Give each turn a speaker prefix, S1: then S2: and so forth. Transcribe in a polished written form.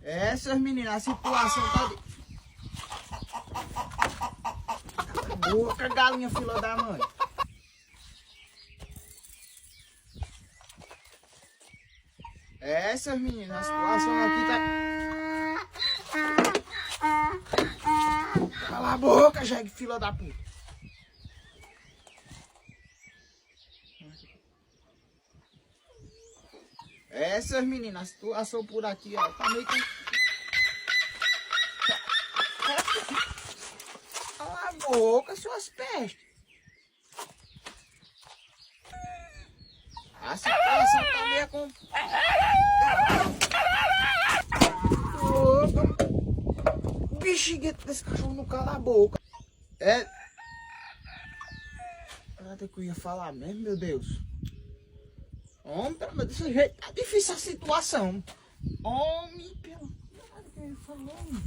S1: Essas meninas, a situação tá de... Cala a boca, galinha filha da mãe. Essas meninas, a situação aqui tá... Cala a boca, jegue filha da puta. Essas meninas, a situação por aqui, ó, tá meio que... Cala a boca, suas pestes. A situação tá meio com... O bexiguento desse cachorro não cala a boca. É... Nada que eu ia falar mesmo, meu Deus. Homem, mas desse jeito tá difícil a situação. Homem, pelo... Nada que eu ia falar, homem.